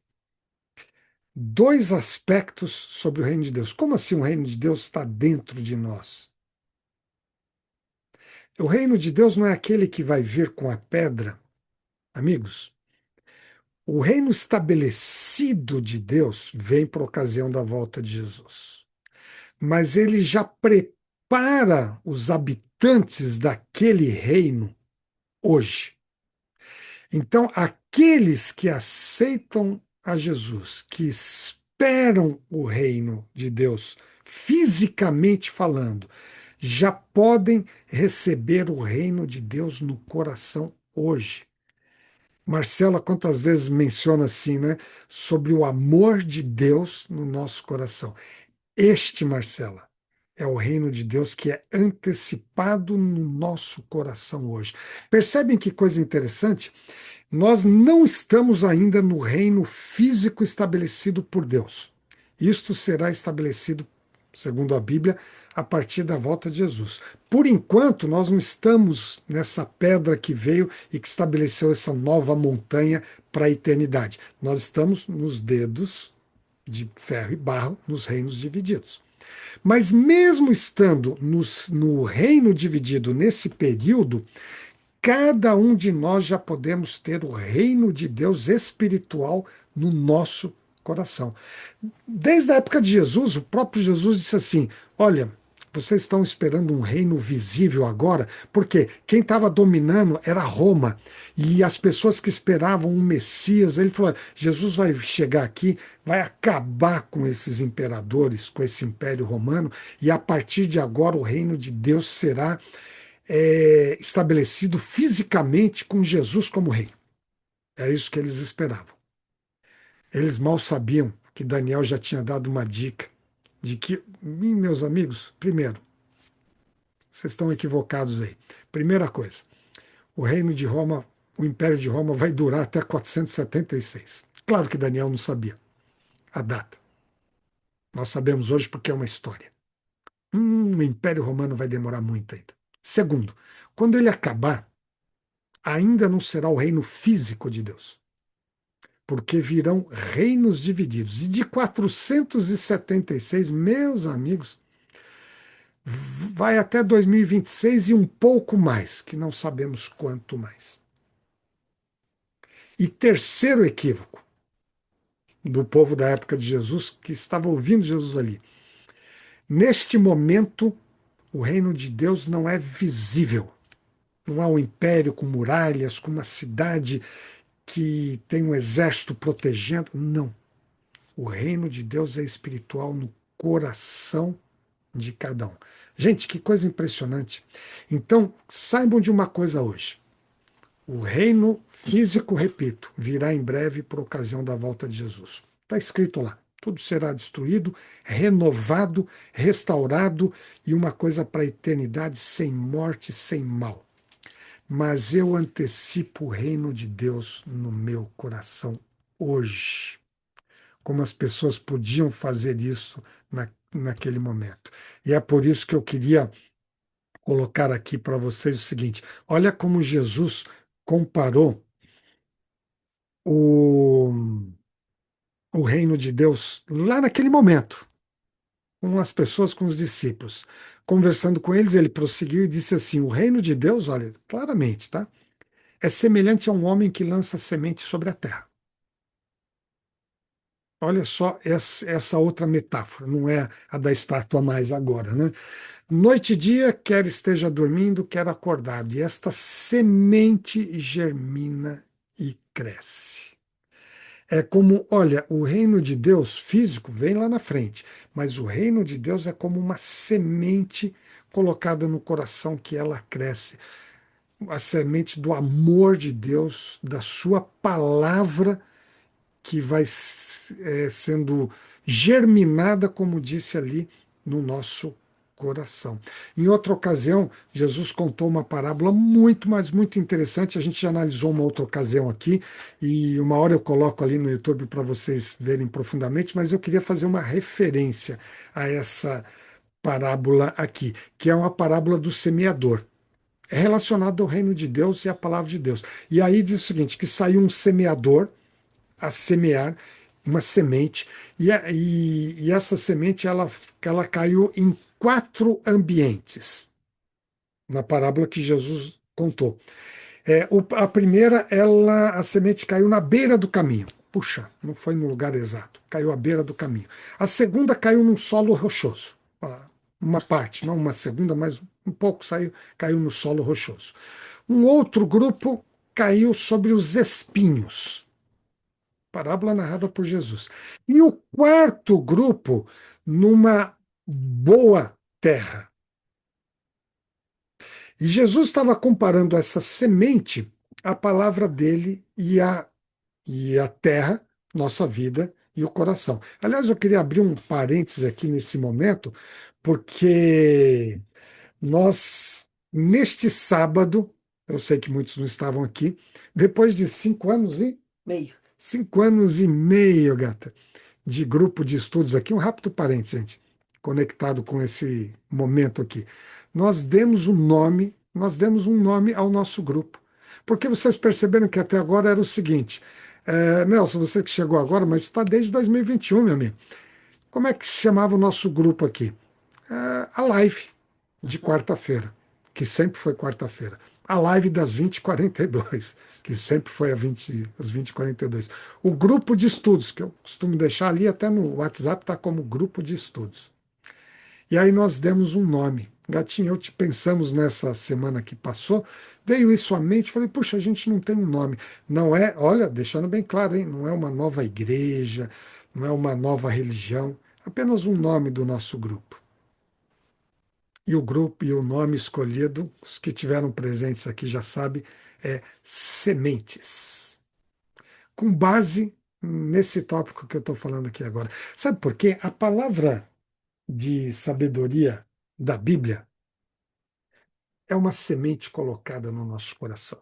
Dois aspectos sobre o reino de Deus. Como assim o reino de Deus está dentro de nós? O reino de Deus não é aquele que vai vir com a pedra, amigos. O reino estabelecido de Deus vem por ocasião da volta de Jesus. Mas ele já prepara os habitantes daquele reino hoje. Então, aqueles que aceitam a Jesus, que esperam o reino de Deus, fisicamente falando, já podem receber o reino de Deus no coração hoje. Marcela, quantas vezes menciona assim, né, sobre o amor de Deus no nosso coração. Este, Marcela, é o reino de Deus que é antecipado no nosso coração hoje. Percebem que coisa interessante? Nós não estamos ainda no reino físico estabelecido por Deus. Isto será estabelecido, segundo a Bíblia, a partir da volta de Jesus. Por enquanto, nós não estamos nessa pedra que veio e que estabeleceu essa nova montanha para a eternidade. Nós estamos nos dedos de ferro e barro nos reinos divididos. Mas mesmo estando no reino dividido nesse período, cada um de nós já podemos ter o reino de Deus espiritual no nosso coração. Desde a época de Jesus, o próprio Jesus disse assim: olha, vocês estão esperando um reino visível agora, porque quem estava dominando era Roma. E as pessoas que esperavam um Messias, ele falou: Jesus vai chegar aqui, vai acabar com esses imperadores, com esse império romano, e a partir de agora o reino de Deus será estabelecido fisicamente com Jesus como rei. Era isso que eles esperavam. Eles mal sabiam que Daniel já tinha dado uma dica de que, meus amigos, primeiro, vocês estão equivocados aí. Primeira coisa, o reino de Roma, o Império de Roma vai durar até 476. Claro que Daniel não sabia a data. Nós sabemos hoje porque é uma história. O Império Romano vai demorar muito ainda. Segundo, quando ele acabar, ainda não será o reino físico de Deus, porque virão reinos divididos. E de 476, meus amigos, vai até 2026 e um pouco mais, que não sabemos quanto mais. E terceiro equívoco do povo da época de Jesus, que estava ouvindo Jesus ali. Neste momento, o reino de Deus não é visível. Não há um império com muralhas, com uma cidade que tem um exército protegendo. Não. O reino de Deus é espiritual no coração de cada um. Gente, que coisa impressionante. Então, saibam de uma coisa hoje. O reino físico, repito, virá em breve por ocasião da volta de Jesus. Está escrito lá. Tudo será destruído, renovado, restaurado e uma coisa para a eternidade sem morte, sem mal. Mas eu antecipo o reino de Deus no meu coração hoje. Como as pessoas podiam fazer isso naquele momento. E é por isso que eu queria colocar aqui para vocês o seguinte: olha como Jesus comparou o, o reino de Deus lá naquele momento, com as pessoas, com os discípulos. Conversando com eles, ele prosseguiu e disse assim: o reino de Deus, olha, claramente, tá? É semelhante a um homem que lança semente sobre a terra. Olha só essa outra metáfora, não é a da estátua mais agora, né? Noite e dia, quer esteja dormindo, quer acordado, e esta semente germina e cresce. É como, olha, o reino de Deus físico vem lá na frente, mas o reino de Deus é como uma semente colocada no coração que ela cresce. A semente do amor de Deus, da sua palavra que vai sendo germinada, como disse ali, no nosso coração. Em outra ocasião, Jesus contou uma parábola muito, mas muito interessante. A gente já analisou uma outra ocasião aqui, e uma hora eu coloco ali no YouTube para vocês verem profundamente, mas eu queria fazer uma referência a essa parábola aqui, que é uma parábola do semeador. É relacionado ao reino de Deus e à palavra de Deus. E aí diz o seguinte: que saiu um semeador a semear uma semente, e essa semente ela caiu em quatro ambientes, na parábola que Jesus contou. A primeira, a semente caiu na beira do caminho. Puxa, não foi no lugar exato, caiu à beira do caminho. A segunda caiu num solo rochoso. Uma parte, não uma segunda, mas um pouco caiu no solo rochoso. Um outro grupo caiu sobre os espinhos. Parábola narrada por Jesus. E o quarto grupo, numa boa terra. E Jesus estava comparando essa semente à palavra dele e a terra, nossa vida e o coração. Aliás, eu queria abrir um parênteses aqui nesse momento, porque neste sábado, eu sei que muitos não estavam aqui, depois de 5 anos e Meio. 5 anos e meio, gata, de grupo de estudos aqui, um rápido parênteses, gente, conectado com esse momento aqui. Nós demos um nome ao nosso grupo. Porque vocês perceberam que até agora era o seguinte, Nelson, você que chegou agora, mas está desde 2021, meu amigo. Como é que se chamava o nosso grupo aqui? A live de quarta-feira, que sempre foi quarta-feira. A live das 20h42, que sempre foi às 20h42. O grupo de estudos, que eu costumo deixar ali, até no WhatsApp está como grupo de estudos. E aí nós demos um nome. Gatinho, eu te pensamos nessa semana que passou, veio isso à mente, falei, puxa, a gente não tem um nome. Não é, olha, deixando bem claro, hein, não é uma nova igreja, não é uma nova religião, apenas um nome do nosso grupo. E o grupo e o nome escolhido, os que tiveram presentes aqui já sabem, é Sementes. Com base nesse tópico que eu estou falando aqui agora. Sabe por quê? A palavra de sabedoria da Bíblia é uma semente colocada no nosso coração.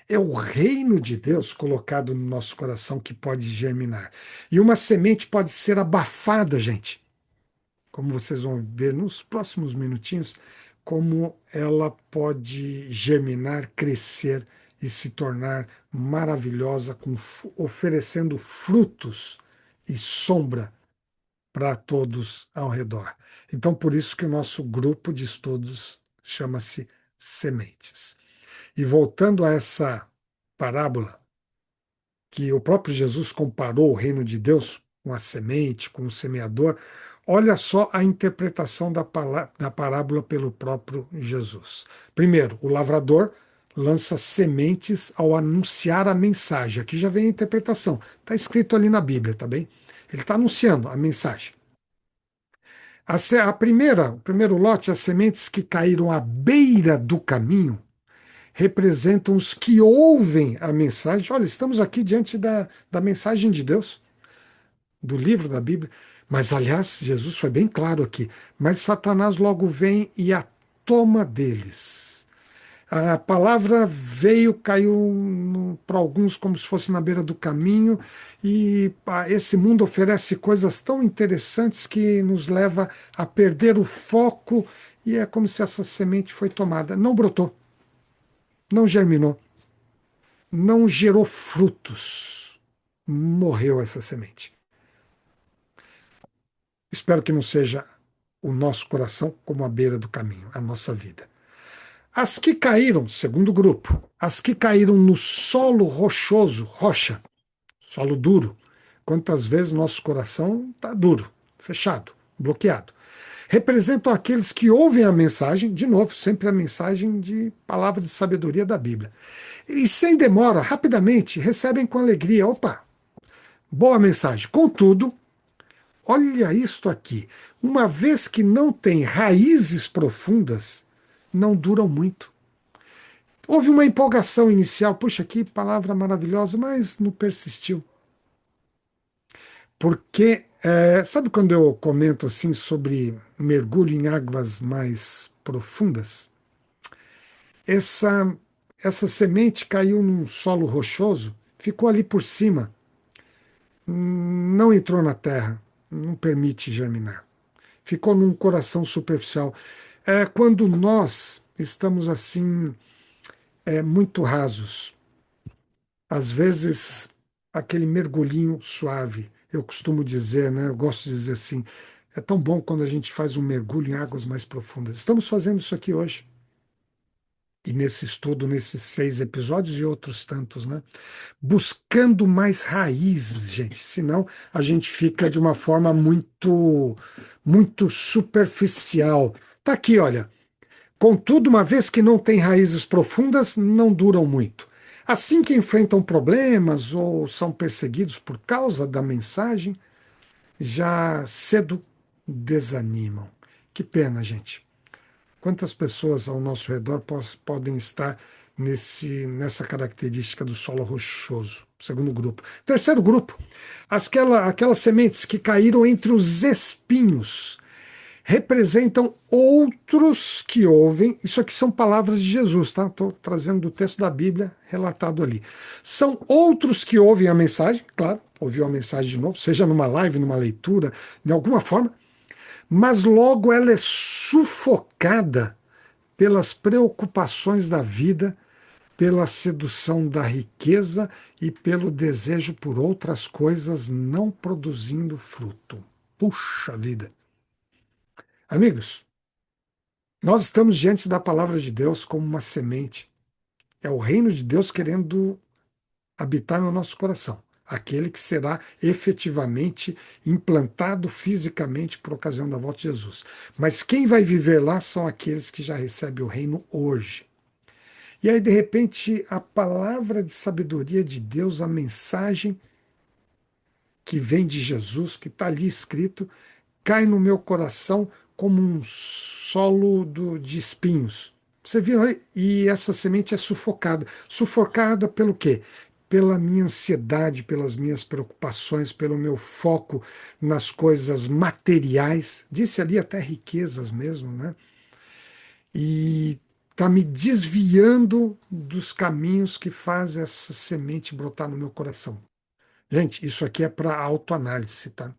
É o reino de Deus colocado no nosso coração que pode germinar. E uma semente pode ser abafada, gente. Como vocês vão ver nos próximos minutinhos, como ela pode germinar, crescer e se tornar maravilhosa, oferecendo frutos e sombra para todos ao redor. Então, por isso que o nosso grupo de estudos chama-se Sementes. E voltando a essa parábola, que o próprio Jesus comparou o reino de Deus com a semente, com o semeador, olha só a interpretação da parábola pelo próprio Jesus. Primeiro, o lavrador lança sementes ao anunciar a mensagem. Aqui já vem a interpretação. Está escrito ali na Bíblia, tá bem? Ele está anunciando a mensagem. O primeiro lote, as sementes que caíram à beira do caminho, representam os que ouvem a mensagem. Olha, estamos aqui diante da mensagem de Deus, do livro da Bíblia. Mas, aliás, Jesus foi bem claro aqui. Mas Satanás logo vem e a toma deles. A palavra veio, caiu para alguns como se fosse na beira do caminho, e esse mundo oferece coisas tão interessantes que nos leva a perder o foco, e é como se essa semente foi tomada. Não brotou, não germinou, não gerou frutos. Morreu essa semente. Espero que não seja o nosso coração como a beira do caminho, a nossa vida. As que caíram, segundo grupo, as que caíram no solo rochoso, rocha, solo duro. Quantas vezes nosso coração está duro, fechado, bloqueado. Representam aqueles que ouvem a mensagem, de novo, sempre a mensagem de palavra de sabedoria da Bíblia. E sem demora, rapidamente, recebem com alegria. Opa, boa mensagem. Contudo, olha isto aqui. Uma vez que não tem raízes profundas, não duram muito. Houve uma empolgação inicial, puxa, que palavra maravilhosa, mas não persistiu. Porque Sabe quando eu comento assim sobre mergulho em águas mais profundas? Essa, essa semente caiu num solo rochoso, ficou ali por cima, não entrou na terra, não permite germinar. Ficou num coração superficial. Quando nós estamos assim, muito rasos, às vezes aquele mergulhinho suave, eu costumo dizer, né? Eu gosto de dizer assim, é tão bom quando a gente faz um mergulho em águas mais profundas. Estamos fazendo isso aqui hoje. E nesse estudo, nesses 6 episódios e outros tantos, né? Buscando mais raízes, gente. Senão a gente fica de uma forma muito superficial. Tá aqui, olha. Contudo, uma vez que não tem raízes profundas, não duram muito. Assim que enfrentam problemas ou são perseguidos por causa da mensagem, já cedo desanimam. Que pena, gente. Quantas pessoas ao nosso redor podem estar nessa característica do solo rochoso? Segundo grupo. Terceiro grupo, aquelas sementes que caíram entre os espinhos representam outros que ouvem. Isso aqui são palavras de Jesus, tá? Estou trazendo do texto da Bíblia relatado ali. São outros que ouvem a mensagem, claro, ouviu a mensagem de novo, seja numa live, numa leitura, de alguma forma, mas logo ela é sufocada pelas preocupações da vida, pela sedução da riqueza e pelo desejo por outras coisas, não produzindo fruto. Puxa vida! Amigos, nós estamos diante da palavra de Deus como uma semente. É o reino de Deus querendo habitar no nosso coração. Aquele que será efetivamente implantado fisicamente por ocasião da volta de Jesus. Mas quem vai viver lá são aqueles que já recebem o reino hoje. E aí, de repente, a palavra de sabedoria de Deus, a mensagem que vem de Jesus, que está ali escrito, cai no meu coração como um solo de espinhos. Você viu aí? E essa semente é sufocada. Sufocada pelo quê? Pela minha ansiedade, pelas minhas preocupações, pelo meu foco nas coisas materiais. Disse ali até riquezas mesmo, né? E está me desviando dos caminhos que faz essa semente brotar no meu coração. Gente, isso aqui é para autoanálise, tá?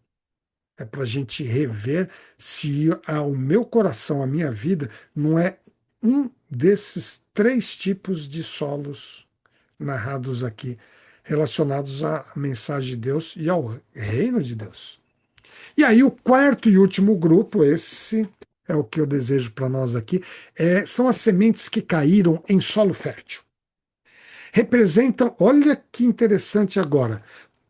É para a gente rever se o meu coração, a minha vida, não é um desses 3 tipos de solos narrados aqui, relacionados à mensagem de Deus e ao reino de Deus. E aí, o quarto e último grupo, esse é o que eu desejo para nós aqui, são as sementes que caíram em solo fértil. Representam, olha que interessante agora,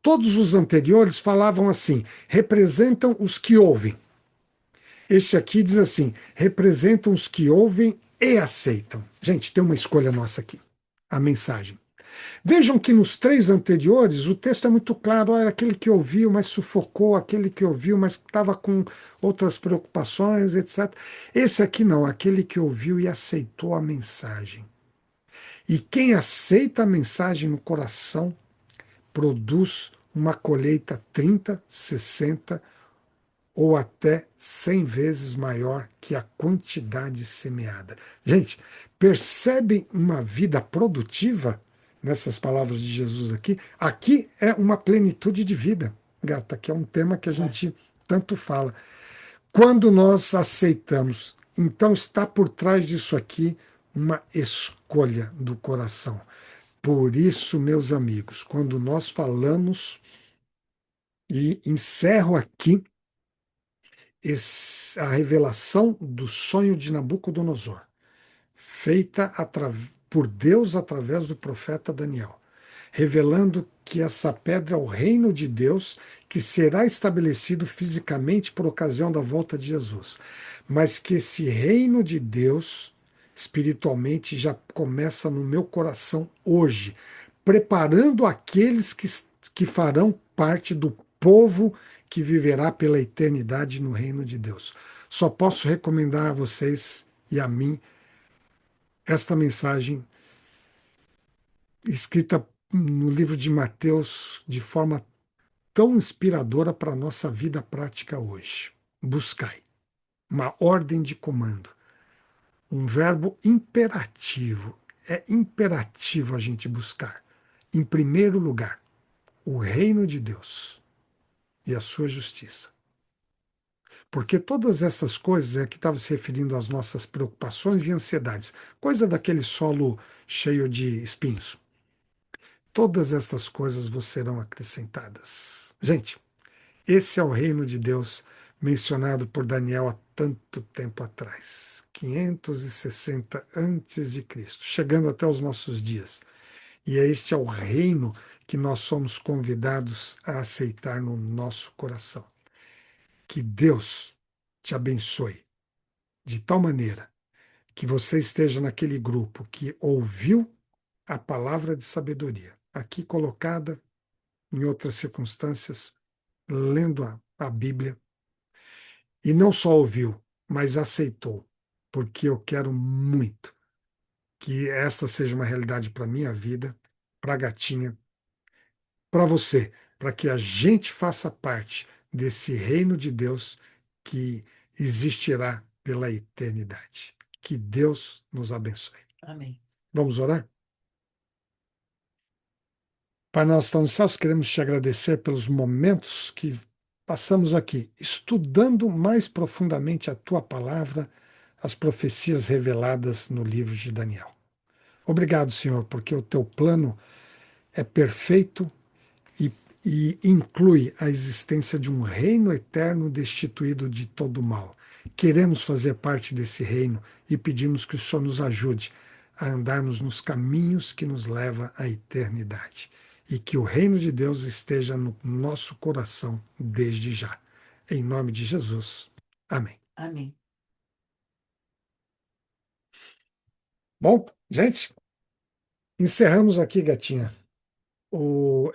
todos os anteriores falavam assim, representam os que ouvem. Este aqui diz assim: representam os que ouvem e aceitam. Gente, tem uma escolha nossa aqui. A mensagem. Vejam que nos 3 anteriores o texto é muito claro: era aquele que ouviu, mas sufocou, aquele que ouviu, mas estava com outras preocupações, etc. Esse aqui não, aquele que ouviu e aceitou a mensagem. E quem aceita a mensagem no coração produz uma colheita 30, 60 ou até 100 vezes maior que a quantidade semeada. Gente, percebem uma vida produtiva nessas palavras de Jesus aqui? Aqui é uma plenitude de vida, gata, que é um tema que a gente tanto fala. Quando nós aceitamos, então está por trás disso aqui uma escolha do coração. Por isso, meus amigos, quando nós falamos, e encerro aqui a revelação do sonho de Nabucodonosor, feita por Deus através do profeta Daniel, revelando que essa pedra é o reino de Deus que será estabelecido fisicamente por ocasião da volta de Jesus, mas que esse reino de Deus espiritualmente já começa no meu coração hoje, preparando aqueles que farão parte do povo que viverá pela eternidade no reino de Deus. Só posso recomendar a vocês e a mim esta mensagem escrita no livro de Mateus de forma tão inspiradora para a nossa vida prática hoje. Buscai. Uma ordem de comando. Um verbo imperativo. É imperativo a gente buscar. Em primeiro lugar, o reino de Deus e a sua justiça. Porque todas essas coisas é que estava se referindo às nossas preocupações e ansiedades, coisa daquele solo cheio de espinhos. Todas essas coisas vos serão acrescentadas. Gente, esse é o reino de Deus mencionado por Daniel há tanto tempo atrás, 560 antes de Cristo, chegando até os nossos dias. E este é o reino que nós somos convidados a aceitar no nosso coração. Que Deus te abençoe de tal maneira que você esteja naquele grupo que ouviu a palavra de sabedoria, aqui colocada em outras circunstâncias, lendo a Bíblia, e não só ouviu, mas aceitou, porque eu quero muito que esta seja uma realidade para a minha vida, para a gatinha, para você, para que a gente faça parte desse reino de Deus que existirá pela eternidade. Que Deus nos abençoe. Amém. Vamos orar? Pai nosso que estás nos céus, queremos te agradecer pelos momentos que passamos aqui, estudando mais profundamente a tua palavra, as profecias reveladas no livro de Daniel. Obrigado, Senhor, porque o teu plano é perfeito e, e inclui a existência de um reino eterno destituído de todo mal. Queremos fazer parte desse reino e pedimos que o Senhor nos ajude a andarmos nos caminhos que nos leva à eternidade e que o reino de Deus esteja no nosso coração desde já. Em nome de Jesus. Amém. Amém. Bom, gente, encerramos aqui, gatinha,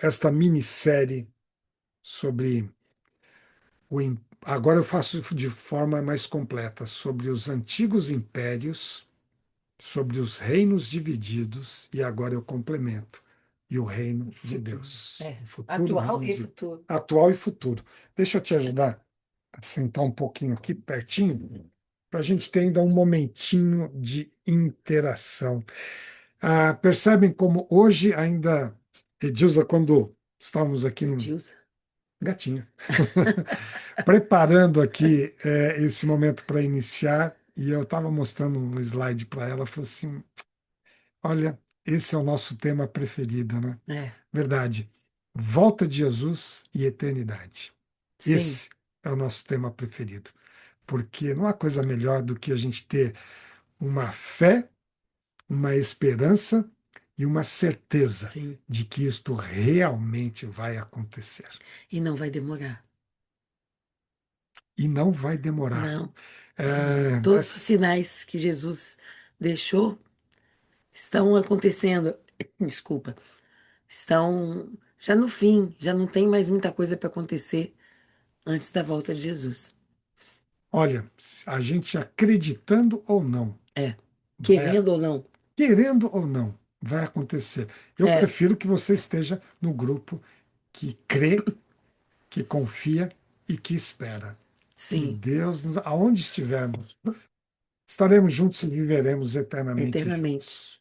esta minissérie sobre agora eu faço de forma mais completa sobre os antigos impérios, sobre os reinos divididos, e agora eu complemento. E o reino de Deus. É. O futuro Atual reino e de futuro. atual e futuro. Deixa eu te ajudar a sentar um pouquinho aqui pertinho, para a gente ter ainda um momentinho de interação. Percebem como hoje ainda, Edilza, quando estávamos aqui no Edilson. gatinho, preparando aqui esse momento para iniciar, e eu estava mostrando um slide para ela, falou assim: olha, esse é o nosso tema preferido, né? É. Verdade. Volta de Jesus e eternidade. Sim, Esse é o nosso tema preferido, porque não há coisa melhor do que a gente ter uma fé, uma esperança e uma certeza sim. de que isto realmente vai acontecer. E não vai demorar. E não vai demorar. Não. Todos os É, sinais que Jesus deixou estão acontecendo. Desculpa. Estão já no fim, já não tem mais muita coisa para acontecer antes da volta de Jesus. olha, a gente acreditando ou não, É. vai, Querendo ou não. querendo ou não, vai acontecer. Eu É, prefiro que você esteja no grupo que crê, que confia e que espera. Que sim, Deus, aonde estivermos, estaremos juntos e viveremos eternamente eternamente. juntos.